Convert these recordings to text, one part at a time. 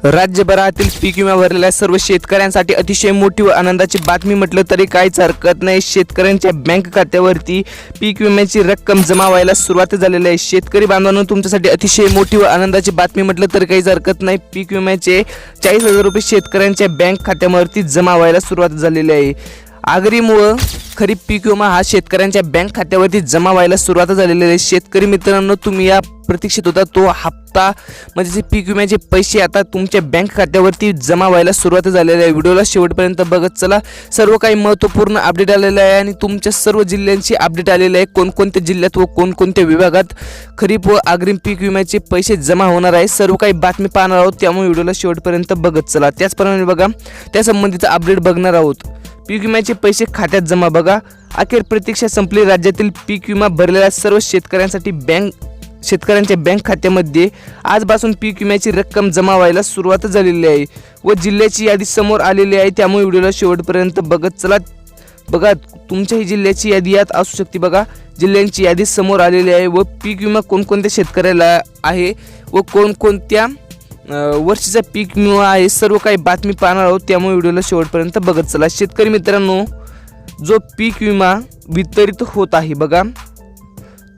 राज्यभरातील पीक विमा भरलेल्या सर्व शेतकऱ्यांसाठी अतिशय मोठी व आनंदाची बातमी म्हटलं तरी काहीच हरकत नाही। शेतकऱ्यांच्या बँक खात्यावरती पीक विम्याची रक्कम जमा व्हायला सुरुवात झालेली आहे। शेतकरी बांधवांनो, तुमच्यासाठी अतिशय मोठी व आनंदाची बातमी म्हटलं तरी काहीच हरकत नाही। पीक विम्याचे 40,000 रुपये शेतकऱ्यांच्या बँक खात्यावरती जमा व्हायला सुरुवात झालेली आहे। अग्रिम व खरीप पीक विमा हा शेतकऱ्यांच्या बँक खात्यावरती जमा व्हायला सुरुवात झालेली आहे। शेतकरी मित्रांनो, तुम्ही या प्रतीक्षित होता तो हप्ता म्हणजे पीक विम्याचे पैसे आता तुमच्या बँक खात्यावरती जमा व्हायला सुरुवात झालेली आहे। व्हिडिओला शेवटपर्यंत बघत चला। सर्व काही महत्त्वपूर्ण अपडेट आलेले आहे आणि तुमच्या सर्व जिल्ह्यांची अपडेट आलेली आहे। कोणकोणत्या जिल्ह्यात व कोणकोणत्या विभागात खरीप व अग्रिम पीक विम्याचे पैसे जमा होणार आहे, सर्व काही बातमी पाहणार आहोत। त्यामुळे व्हिडिओला शेवटपर्यंत बघत चला। त्याचप्रमाणे बघा, त्या संबंधीचा अपडेट बघणार आहोत। पीक विम्याचे पैसे खात्यात जमा बघा, अखेर प्रतीक्षा संपली। राज्यातील पीक विमा भरलेल्या सर्व शेतकऱ्यांच्या बँक खात्यामध्ये आजपासून पीक विम्याची रक्कम जमा व्हायला सुरुवात झालेली आहे व जिल्ह्याची यादी समोर आलेली आहे। त्यामुळे व्हिडिओला शेवटपर्यंत बघत चला। बघा, तुमच्याही जिल्ह्याची यादी यात असू शकते। बघा, जिल्ह्यांची यादी समोर आलेली आहे व पीक विमा कोणकोणत्या शेतकऱ्याला आहे व कोणकोणत्या वर्षीचा पीक विमा आहे, सर्व काही बातमी पाहणार आहोत। त्यामुळे व्हिडिओला शेवटपर्यंत बघत चला। शेतकरी मित्रांनो, जो पीक विमा वितरित होत आहे बघा,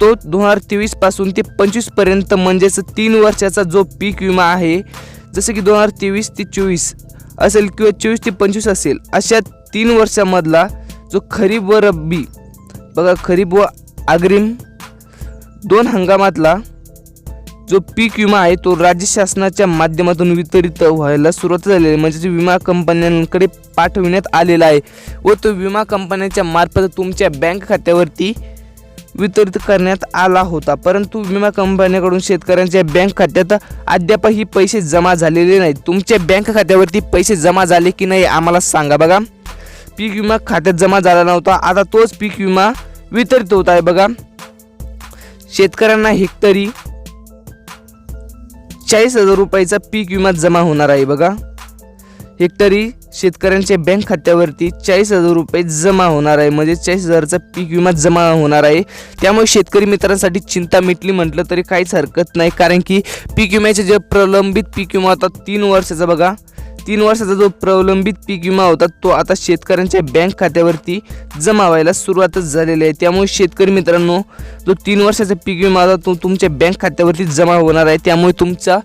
तो 2023 पासून ते 25 पर्यंत म्हणजेच 3 वर्षाचा जो पीक विमा आहे, जसं की 2023 ते 24 असेल किंवा 24 ते 25 असेल, अशा 3 वर्षामधला जो खरीप व रब्बी बघा, खरीप व अग्रिम 2 हंगामातला जो पीक विमा आहे तो राज्य शासनाच्या माध्यमातून वितरित व्हायला सुरुवात झालेली आहे। म्हणजे विमा कंपन्यांकडे पाठविण्यात आलेला आहे व तो विमा कंपन्यांच्या मार्फत तुमच्या बँक खात्यावरती वितरित करण्यात आला होता। परंतु विमा कंपन्यांकडून शेतकऱ्यांच्या बँक खात्यात अद्यापही पैसे जमा झालेले नाहीत। तुमच्या बँक खात्यावरती पैसे जमा झाले की नाही आम्हाला सांगा। बघा, पीक विमा खात्यात जमा झाला नव्हता, आता तोच पीक विमा वितरित होत आहे। बघा, शेतकऱ्यांना हेक्टरी 40,000 रुपयाचा पीक विमा जमा होणार आहे। बघा, हेक्टरी शेतकऱ्यांच्या बँक खात्यावरती 40,000 रुपये जमा होणार आहे, म्हणजे 40,000चा पीक विमा जमा होणार आहे। त्यामुळे शेतकरी मित्रांसाठी चिंता मिटली म्हटलं तरी काहीच हरकत नाही, कारण की पीक विम्याचे जे प्रलंबित पीक विमा होता 3 वर्षाचा, बघा 3 वर्षाचा जो प्रलंबित पीक विमा होता तो आता शेतकऱ्यांच्या बँक खात्यावरती जमा व्हायला सुरुवातच झालेली आहे। त्यामुळे शेतकरी मित्रांनो, जो 3 वर्षाचा पीक विमा होता तो तुमच्या बँक खात्यावरती जमा होणार आहे। त्यामुळे तुमचा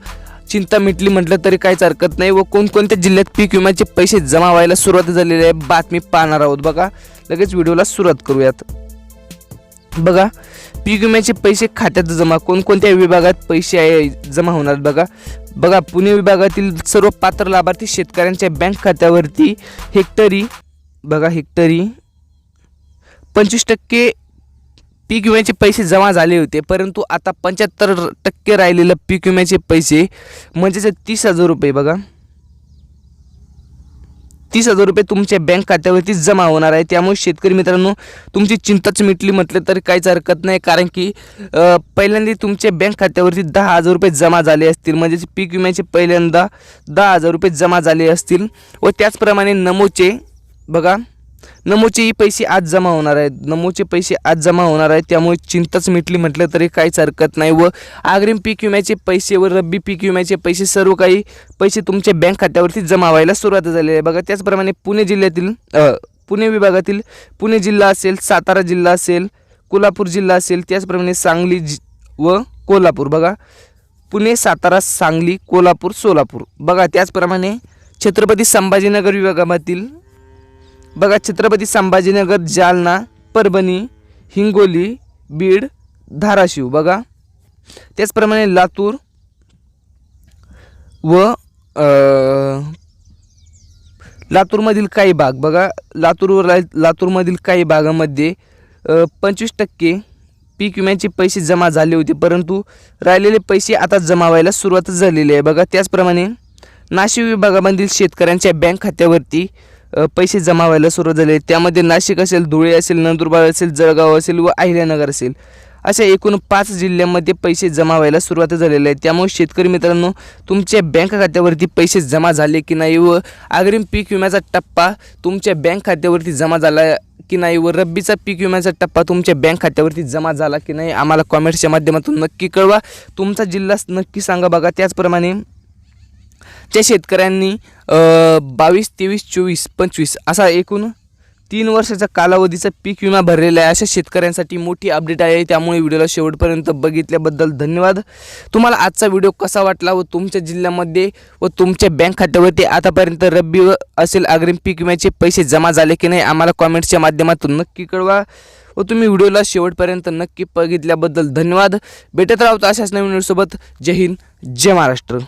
चिंता मिटली म्हटलं तरी काहीच हरकत नाही व कोणकोणत्या जिल्ह्यात पीक विम्याचे पैसे जमा व्हायला सुरुवात झालेली आहे बातमी पाहणार आहोत। बघा, लगेच व्हिडिओला सुरुवात करूयात। बघा, पीक विम्याचे पैसे खात्यात जमा कोणकोणत्या विभागात पैसे जमा होणार बघा, पुणे विभागातील सर्व पात्र लाभार्थी शेतकऱ्यांच्या बँक खात्यावरती हेक्टरी 25% पीक विम्याचे पैसे जमा झाले होते, परंतु आता 75% राहिलेले पीक विम्याचे पैसे म्हणजेच 30,000 रुपये बघा, 30,000 रुपये तुमच्या बँक खात्यावरती जमा होणार आहे। त्यामुळे शेतकरी मित्रांनो, तुमची चिंताच मिटली म्हटलं तरी काहीच हरकत नाही, कारण की पहिल्यांदा तुमच्या बँक खात्यावरती 10,000 रुपये जमा झाले असतील, म्हणजे पीक विम्याचे पहिल्यांदा 10,000 रुपये जमा झाले असतील व त्याचप्रमाणे नमोचेही पैसे आज जमा होणार आहेत, नमोचे पैसे आज जमा होणार आहेत। त्यामुळे चिंताच मिटली म्हटलं तरी काहीच हरकत नाही व अग्रिम पीक विम्याचे पैसे व रब्बी पीक विम्याचे पैसे सर्व काही पैसे तुमच्या बँक खात्यावरती जमा व्हायला सुरुवात झाली आहे। बघा, त्याचप्रमाणे पुणे विभागातील पुणे जिल्हा असेल, सातारा जिल्हा असेल, कोल्हापूर जिल्हा असेल, त्याचप्रमाणे सांगली व कोल्हापूर बघा, पुणे, सातारा, सांगली, कोल्हापूर, सोलापूर बघा, त्याचप्रमाणे छत्रपती संभाजीनगर विभागातील बघा, छत्रपती संभाजीनगर, जालना, परभणी, हिंगोली, बीड, धाराशिव बघा, त्याचप्रमाणे लातूर व लातूरमधील काही भाग बघा, लातूरमधील काही भागामध्ये 25% पीक विम्याचे पैसे जमा झाले होते, परंतु राहिलेले पैसे आता जमा व्हायला सुरुवात झालेली आहे। बघा, त्याचप्रमाणे नाशिक विभागामधील शेतकऱ्यांच्या बँक खात्यावरती पैसे जमा व्हायला सुरुवात झाले। त्यामध्ये नाशिक असेल, धुळे असेल, नंदुरबार असेल, जळगाव असेल व अहिल्यानगर असेल, अशा एकूण 5 जिल्ह्यांमध्ये पैसे जमा व्हायला सुरुवात झालेली आहे। त्यामुळे शेतकरी मित्रांनो, तुमच्या बँक खात्यावरती पैसे जमा झाले की नाही व अग्रिम पीक विम्याचा टप्पा तुमच्या बँक खात्यावरती जमा झाला की नाही व रब्बीचा पीक विम्याचा टप्पा तुमच्या बँक खात्यावरती जमा झाला की नाही आम्हाला कमेंट्सच्या माध्यमातून नक्की कळवा। तुमचा जिल्हा नक्की सांगा। बघा, त्याचप्रमाणे त्या शेतकऱ्यांनी 22, 23, 24, 25 असा एकूण 3 वर्षाचा कालावधीचा पीक विमा भरलेला आहे. अशा शेतकऱ्यांसाठी मोठी अपडेट आहे. त्यामुळे व्हिडिओला शेवटपर्यंत बघितल्याबद्दल धन्यवाद. तुम्हाला आजचा व्हिडिओ कसा वाटला व तुमच्या जिल्ह्यामध्ये व तुमच्या बँक खात्यावरती आतापर्यंत रब्बी असेल अग्रिम पीक विम्याचे पैसे जमा झाले की नाही आम्हाला कॉमेंट्सच्या माध्यमातून नक्की कळवा व तुम्ही व्हिडिओला शेवटपर्यंत नक्की बघितल्याबद्दल धन्यवाद. भेटत राहतो अशाच नवीन व्हिडिओसोबत. जय हिंद, जय महाराष्ट्र.